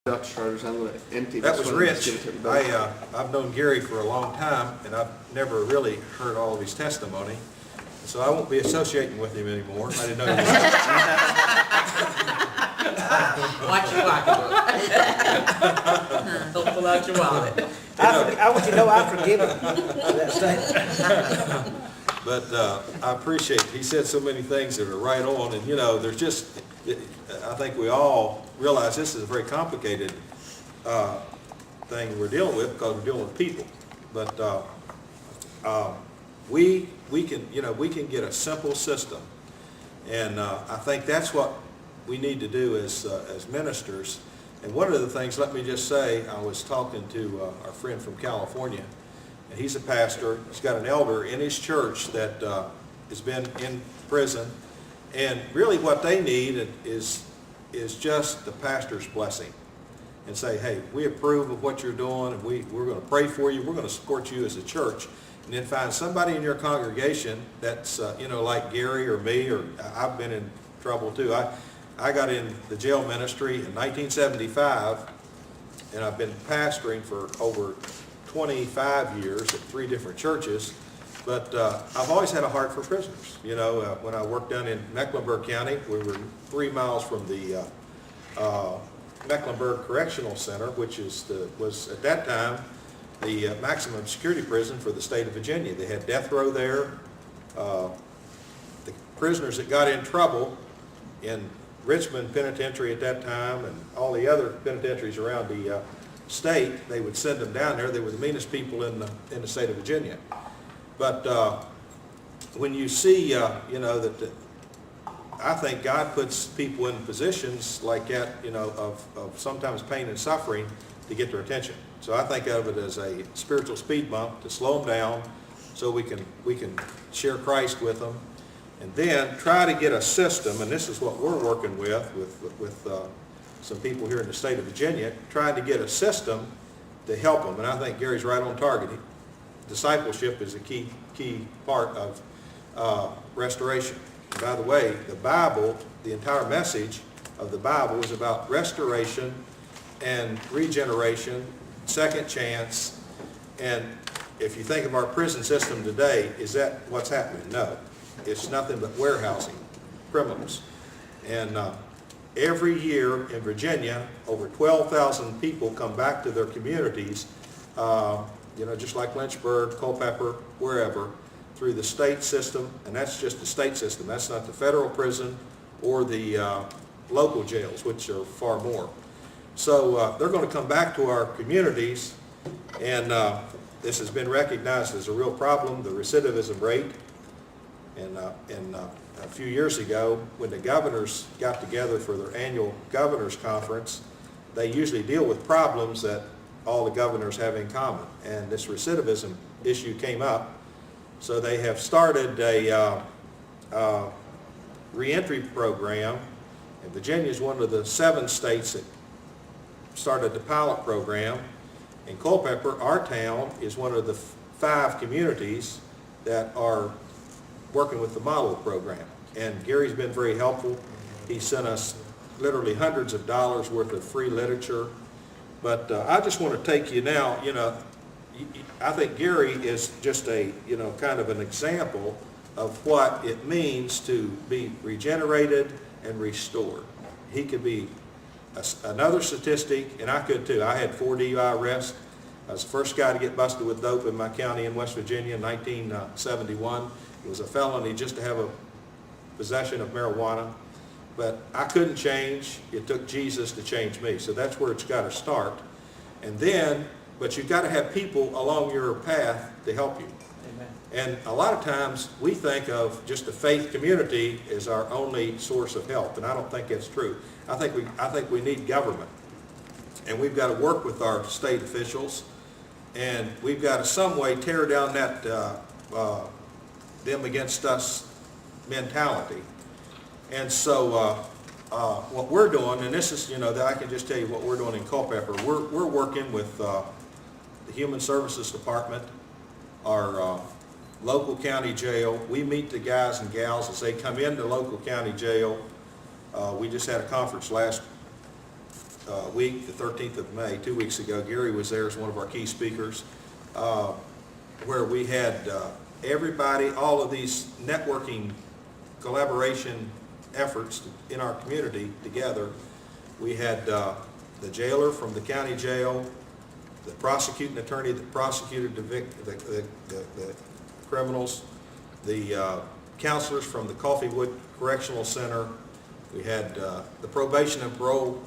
Dutch starters. I'm going to empty That this was one and just rich. give it to everybody. I've known Gary for a long time, and I've never really heard all of his testimony, so I won't be associating with him anymore. I didn't know he was. Watch your pocketbook. Don't pull out your wallet. I want you to know I forgive him for that statement. But I appreciate it. He said so many things that are right on, and there's just, I think we all realize this is a very complicated thing we're dealing with because we're dealing with people. But we can get a simple system, and I think that's what we need to do as ministers. And one of the things, let me just say, I was talking to our friend from California, and he's a pastor. He's got an elder in his church that has been in prison, and really what they need is just the pastor's blessing, and say, hey, we approve of what you're doing, and we're going to pray for you, we're going to support you as a church. And then find somebody in your congregation that's like Gary or me, or I've been in trouble too. I got in the jail ministry in 1975, and I've been pastoring for over 25 years at 3 different churches. But I've always had a heart for prisoners. When I worked down in Mecklenburg County, we were 3 miles from the Mecklenburg Correctional Center, which was at that time the maximum security prison for the state of Virginia. They had death row there. The prisoners that got in trouble in Richmond Penitentiary at that time, and all the other penitentiaries around the state, they would send them down there. They were the meanest people in the state of Virginia. But when you see, that I think God puts people in positions like that, of sometimes pain and suffering to get their attention. So I think of it as a spiritual speed bump to slow them down, so we can share Christ with them. And then try to get a system, and this is what we're working with some people here in the state of Virginia, trying to get a system to help them. And I think Gary's right on target. Discipleship is a key part of restoration. And by the way, the Bible, the entire message of the Bible is about restoration and regeneration, second chance. And if you think of our prison system today, is that what's happening? No. It's nothing but warehousing criminals. And every year in Virginia, over 12,000 people come back to their communities, just like Lynchburg, Culpeper, wherever, through the state system. And that's just the state system. That's not the federal prison or the local jails, which are far more. So they're going to come back to our communities, and this has been recognized as a real problem, the recidivism rate. And a few years ago, when the governors got together for their annual governors conference, they usually deal with problems that all the governors have in common. And this recidivism issue came up. So they have started a reentry program. And Virginia is one of the 7 states that started the pilot program. And Culpeper, our town, is one of the 5 communities that are working with the model program. And Gary's been very helpful. He sent us literally hundreds of dollars worth of free literature. But I just want to take you now, I think Gary is just a, kind of an example of what it means to be regenerated and restored. He could be another statistic, and I could too. I had 4 DUI arrests. I was the first guy to get busted with dope in my county in West Virginia in 1971. It was a felony just to have a possession of marijuana. But I couldn't change. It took Jesus to change me. So that's where it's got to start. And then, but you've got to have people along your path to help you. Amen. And a lot of times we think of just the faith community as our only source of help, and I don't think that's true. I think we need government. And we've got to work with our state officials, and we've got to some way tear down that them against us mentality. And so what we're doing, and this is, I can just tell you what we're doing in Culpeper. We're working with the Human Services Department, our local county jail. We meet the guys and gals as they come into local county jail. We just had a conference last week, the 13th of May, 2 weeks ago. Gary was there as one of our key speakers, where we had everybody, all of these networking collaboration efforts in our community together. We had the jailer from the county jail, the prosecuting attorney that prosecuted the criminals, the counselors from the Coffeewood Correctional Center. We had the probation and parole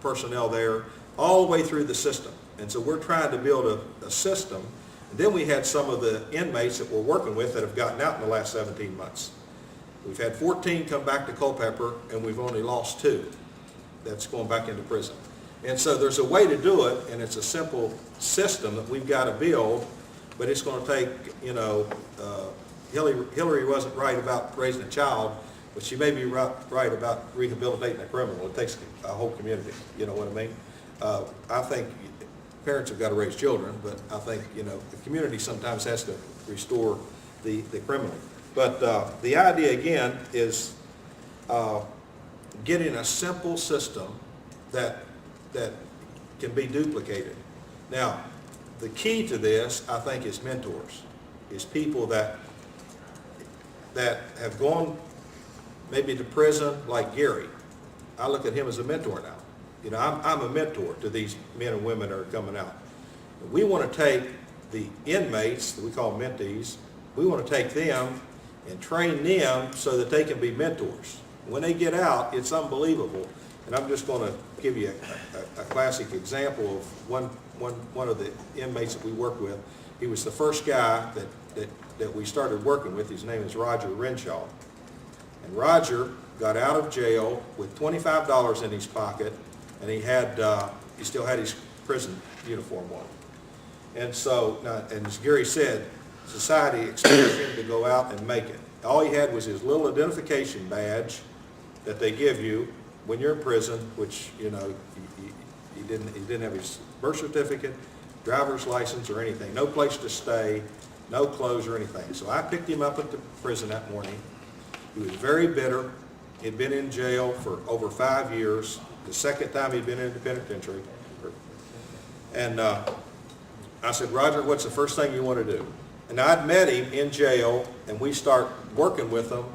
personnel there, all the way through the system. And so we're trying to build a system. And then we had some of the inmates that we're working with that have gotten out in the last 17 months. We've had 14 come back to Culpeper, and we've only lost 2 that's going back into prison. And so there's a way to do it, and it's a simple system that we've got to build, but it's going to take, you know, Hillary wasn't right about raising a child, but she may be right about rehabilitating a criminal. It takes a whole community, you know what I mean? I think parents have got to raise children, but I think, you know, the community sometimes has to restore the criminal. But the idea, again, is getting a simple system that can be duplicated. Now, the key to this, I think, is mentors, is people that have gone maybe to prison, like Gary. I look at him as a mentor now. You know, I'm a mentor to these men and women that are coming out. We want to take the inmates, that we call mentees, we want to take them and train them so that they can be mentors. When they get out, it's unbelievable. And I'm just going to give you a classic example of one of the inmates that we worked with. He was the first guy that we started working with. His name is Roger Renshaw. And Roger got out of jail with $25 in his pocket, and he still had his prison uniform on. And so, and as Gary said, society expects him to go out and make it. All he had was his little identification badge that they give you when you're in prison, which, you know, he didn't have his birth certificate, driver's license, or anything. No place to stay, no clothes or anything. So I picked him up at the prison that morning. He was very bitter. He'd been in jail for over 5 years, the second time he'd been in the penitentiary. And I said, Roger, what's the first thing you want to do? And I'd met him in jail, and we start working with them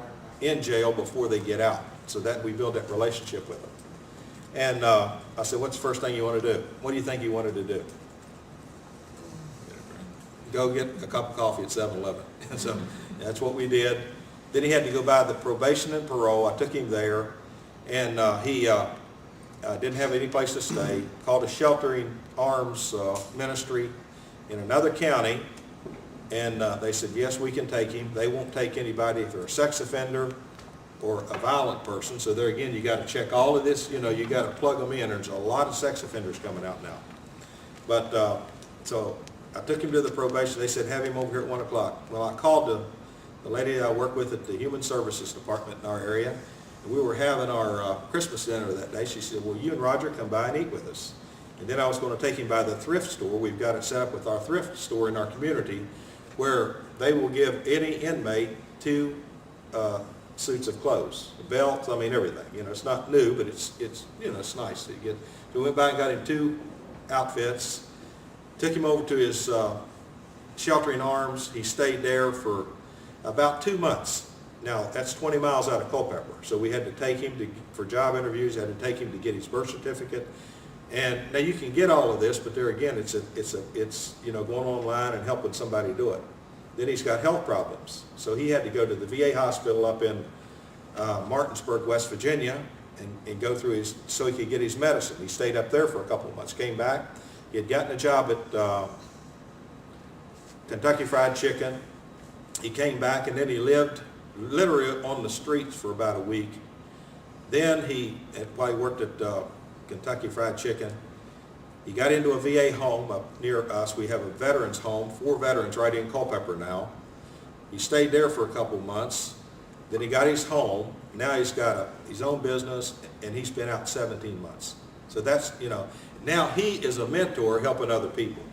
in jail before they get out, so that we build that relationship with them. And I said, what's the first thing you want to do? What do you think he wanted to do? Go get a cup of coffee at 7-Eleven. So that's what we did. Then he had to go by the probation and parole. I took him there, and he didn't have any place to stay. Called a sheltering arms ministry in another county, and they said, yes, we can take him. They won't take anybody if they're a sex offender or a violent person. So there again, you got to check all of this. You know, you got to plug them in. There's a lot of sex offenders coming out now. But so I took him to the probation. They said, have him over here at 1 o'clock. Well, I called the lady I work with at the Human Services Department in our area, and we were having our Christmas dinner that day. She said, well, you and Roger come by and eat with us. And then I was going to take him by the thrift store. We've got it set up with our thrift store in our community, where they will give any inmate 2 suits of clothes, belts, I mean everything. You know, it's not new, but it's you know, it's nice to get. So we went by and got him 2 outfits, took him over to his sheltering arms. He stayed there for about 2 months. Now, that's 20 miles out of Culpeper, so we had to take him for job interviews, had to take him to get his birth certificate. And now you can get all of this, but there again, it's you know, going online and helping somebody do it. Then he's got health problems, so he had to go to the VA hospital up in Martinsburg, West Virginia, and go through so he could get his medicine. He stayed up there for a couple of months, came back. He had gotten a job at Kentucky Fried Chicken. He came back, and then he lived literally on the streets for about a week. Then while he worked at Kentucky Fried Chicken, he got into a VA home up near us. We have a veterans home, 4 veterans right in Culpeper now. He stayed there for a couple months. Then he got his home. Now he's got his own business, and he's been out 17 months. So that's, you know, now he is a mentor helping other people.